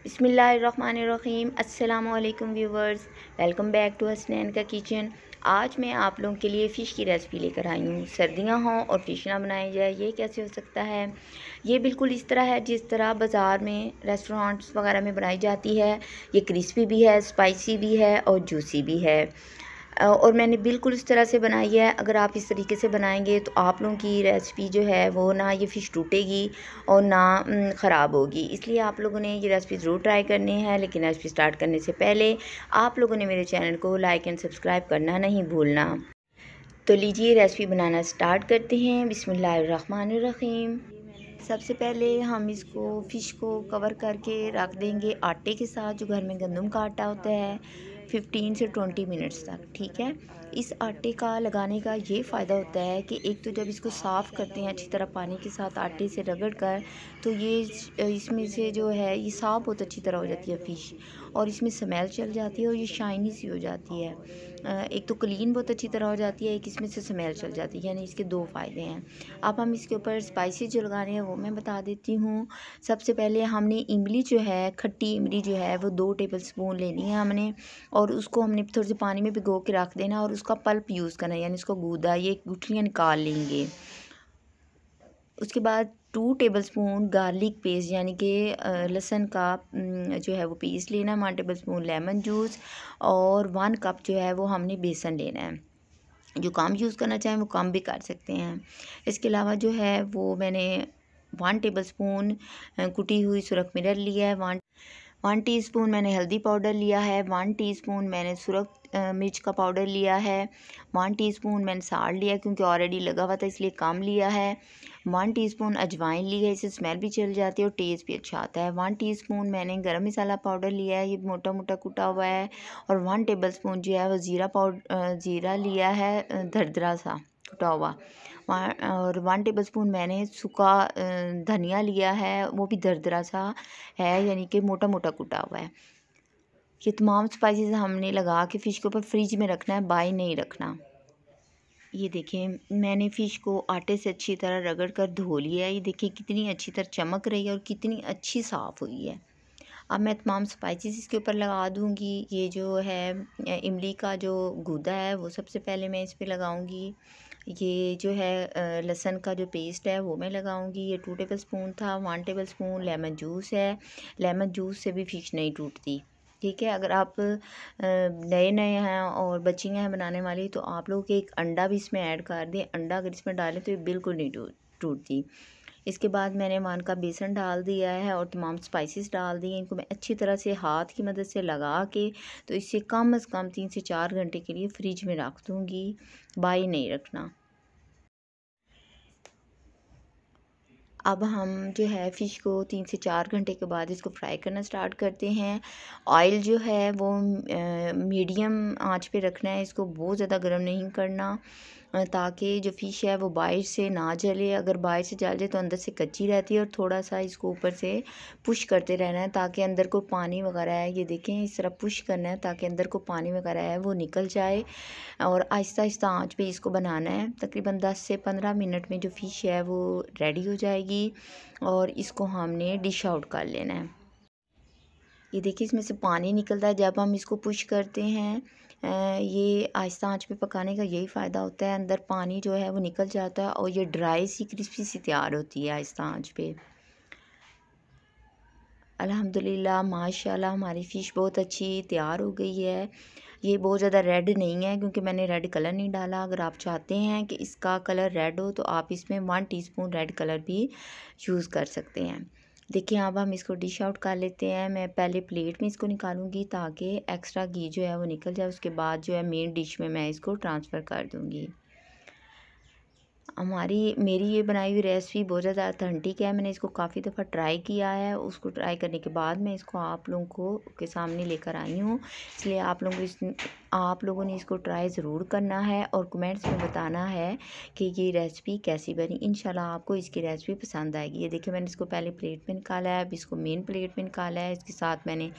बिस्मिल्लाहिर्रहमानिर्रहीम। अस्सलाम वालेकुम viewers, welcome back to Hasnain का किचन। आज मैं आप लोगों के लिए फ़िश की रेसिपी लेकर आई हूँ। सर्दियाँ हों और फ़िश ना बनाई जाए, ये कैसे हो सकता है। ये बिल्कुल इस तरह है जिस तरह बाज़ार में रेस्टोरेंट्स वगैरह में बनाई जाती है। ये क्रिस्पी भी है, स्पाइसी भी है और जूसी भी है। और मैंने बिल्कुल इस तरह से बनाई है। अगर आप इस तरीके से बनाएंगे तो आप लोगों की रेसिपी जो है वो ना ये फ़िश टूटेगी और ना ख़राब होगी। इसलिए आप लोगों ने ये रेसिपी ज़रूर ट्राई करनी है। लेकिन रेसिपी स्टार्ट करने से पहले आप लोगों ने मेरे चैनल को लाइक एंड सब्सक्राइब करना नहीं भूलना। तो लीजिए रेसिपी बनाना स्टार्ट करते हैं। बिस्मिल्लाहिर्रहमानिर्रहीम। सबसे पहले हम इसको फ़िश को कवर करके रख देंगे आटे के साथ, जो घर में गंदम का आटा होता है, 15 से 20 मिनट्स तक। ठीक है। इस आटे का लगाने का ये फ़ायदा होता है कि एक तो जब इसको साफ़ करते हैं अच्छी तरह पानी के साथ आटे से रगड़ कर, तो ये इसमें से जो है ये साफ़ बहुत अच्छी तरह हो जाती है फ़िश, और इसमें स्मेल चल जाती है और ये शाइनी सी हो जाती है। एक तो क्लीन बहुत अच्छी तरह हो जाती है, एक इसमें से स्मेल चल जाती है, यानी इसके दो फ़ायदे हैं। अब हम इसके ऊपर स्पाइसेस जो लगाने हैं वो मैं बता देती हूँ। सबसे पहले हमने इमली जो है, खट्टी इमली जो है वो 2 टेबल स्पून लेनी है हमने, और उसको हमने थोड़े से पानी में भिगो के रख देना और उसका पल्प यूज़ करना है, यानी इसको गूदा, ये गुठलियाँ निकाल लेंगे। उसके बाद 2 टेबलस्पून गार्लिक पेस्ट, यानी कि लहसुन का जो है वो पेस्ट लेना है, 1 टेबलस्पून लेमन जूस, और 1 कप जो है वो हमने बेसन लेना है। जो कम यूज़ करना चाहें वो कम भी कर सकते हैं। इसके अलावा जो है वो मैंने 1 टेबलस्पून कुटी हुई सुरख मिर्च लिया है, 1 टीस्पून मैंने हल्दी पाउडर लिया है, 1 टीस्पून मैंने सुरख मिर्च का पाउडर लिया है, 1 टीस्पून मैंने साल्ट लिया क्योंकि ऑलरेडी लगा हुआ था इसलिए कम लिया है, 1 टीस्पून अजवाइन ली है, इससे स्मेल भी चल जाती है और टेस्ट भी अच्छा आता है। 1 टीस्पून मैंने गरम मसाला पाउडर लिया है, ये मोटा मोटा कुटा हुआ है, और 1 टेबलस्पून जो है वो जीरा लिया है, दरदरा सा कुटा हुआ, और 1 टेबलस्पून मैंने सूखा धनिया लिया है, वो भी दरदरा सा है, यानी कि मोटा मोटा कुटा हुआ है। ये तमाम स्पाइसेस हमने लगा के फ़िश के ऊपर फ्रिज में रखना है, बाई नहीं रखना। ये देखें मैंने फ़िश को आटे से अच्छी तरह रगड़ कर धो लिया है। ये देखिए कितनी अच्छी तरह चमक रही है और कितनी अच्छी साफ़ हुई है। अब मैं तमाम स्पाइसेस इसके ऊपर लगा दूँगी। ये जो है इमली का जो गूदा है वो सबसे पहले मैं इस पे लगाऊँगी। ये जो है लहसुन का जो पेस्ट है वो मैं लगाऊँगी। ये 2 टेबलस्पून था। 1 टेबलस्पून लेमन जूस है। लेमन जूस से भी फ़िश नहीं टूटती। ठीक है। अगर आप नए नए हैं और बच्चियाँ हैं बनाने वाली, तो आप लोग एक अंडा भी इसमें ऐड कर दें। अंडा अगर इसमें डालें तो ये बिल्कुल नहीं टूटती। इसके बाद मैंने 1 कप बेसन डाल दिया है और तमाम स्पाइसेस डाल दिए। इनको मैं अच्छी तरह से हाथ की मदद से लगा के, तो इसे कम से कम 3 से 4 घंटे के लिए फ्रिज में रख दूँगी, बाई नहीं रखना। अब हम जो है फ़िश को 3 से 4 घंटे के बाद इसको फ्राई करना स्टार्ट करते हैं। ऑयल जो है वो मीडियम आंच पे रखना है, इसको बहुत ज़्यादा गर्म नहीं करना, ताकि जो फ़िश है वो बाहर से ना जले। अगर बाहर से जल जाए तो अंदर से कच्ची रहती है, और थोड़ा सा इसको ऊपर से पुश करते रहना है ताकि अंदर को पानी वगैरह है, ये देखें इस तरह पुश करना है ताकि अंदर को पानी वगैरह है वो निकल जाए, और आहिस्ता आहिस्ता आंच पे इसको बनाना है। तकरीबन 10 से 15 मिनट में जो फ़िश है वो रेडी हो जाएगी, और इसको हमने डिश आउट कर लेना है। ये देखिए इसमें से पानी निकलता है जब हम इसको पुश करते हैं। ये आहिस्ता आंच पे पकाने का यही फ़ायदा होता है, अंदर पानी जो है वो निकल जाता है और ये ड्राई सी क्रिस्पी सी तैयार होती है आहिस्ता आंच पे। अल्हम्दुलिल्लाह माशाल्लाह हमारी फ़िश बहुत अच्छी तैयार हो गई है। ये बहुत ज़्यादा रेड नहीं है क्योंकि मैंने रेड कलर नहीं डाला। अगर आप चाहते हैं कि इसका कलर रेड हो तो आप इसमें 1 टीस्पून रेड कलर भी यूज़ कर सकते हैं। देखिए अब हम इसको डिश आउट कर लेते हैं। मैं पहले प्लेट में इसको निकालूंगी ताकि एक्स्ट्रा घी जो है वो निकल जाए। उसके बाद जो है मेन डिश में मैं इसको ट्रांसफ़र कर दूँगी। मेरी ये बनाई हुई रेसिपी बहुत ज़्यादा ऑथेंटिक है। मैंने इसको काफ़ी दफ़ा ट्राई किया है। उसको ट्राई करने के बाद मैं इसको आप लोगों को के सामने लेकर आई हूँ। इसलिए आप लोगों ने इसको ट्राई ज़रूर करना है और कमेंट्स में बताना है कि ये रेसिपी कैसी बनी। इंशाल्लाह आपको इसकी रेसिपी पसंद आएगी। ये देखिए मैंने इसको पहले प्लेट में निकाला है, अब इसको मेन प्लेट में निकाला है। इसके साथ मैंने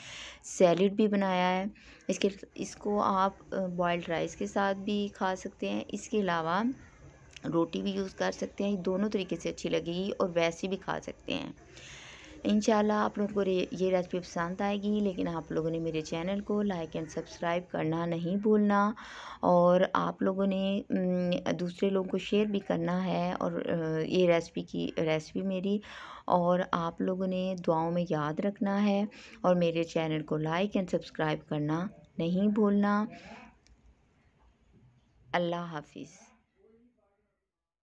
सैलेड भी बनाया है। इसको आप बॉयल्ड राइस के साथ भी खा सकते हैं। इसके अलावा रोटी भी यूज़ कर सकते हैं। दोनों तरीके से अच्छी लगेगी और वैसे भी खा सकते हैं। इंशाल्लाह आप लोगों को ये रेसिपी पसंद आएगी, लेकिन आप लोगों ने मेरे चैनल को लाइक एंड सब्सक्राइब करना नहीं भूलना, और आप लोगों ने दूसरे लोगों को शेयर भी करना है, और ये रेसिपी मेरी, और आप लोगों ने दुआओं में याद रखना है, और मेरे चैनल को लाइक एंड सब्सक्राइब करना नहीं भूलना। अल्लाह हाफिज़।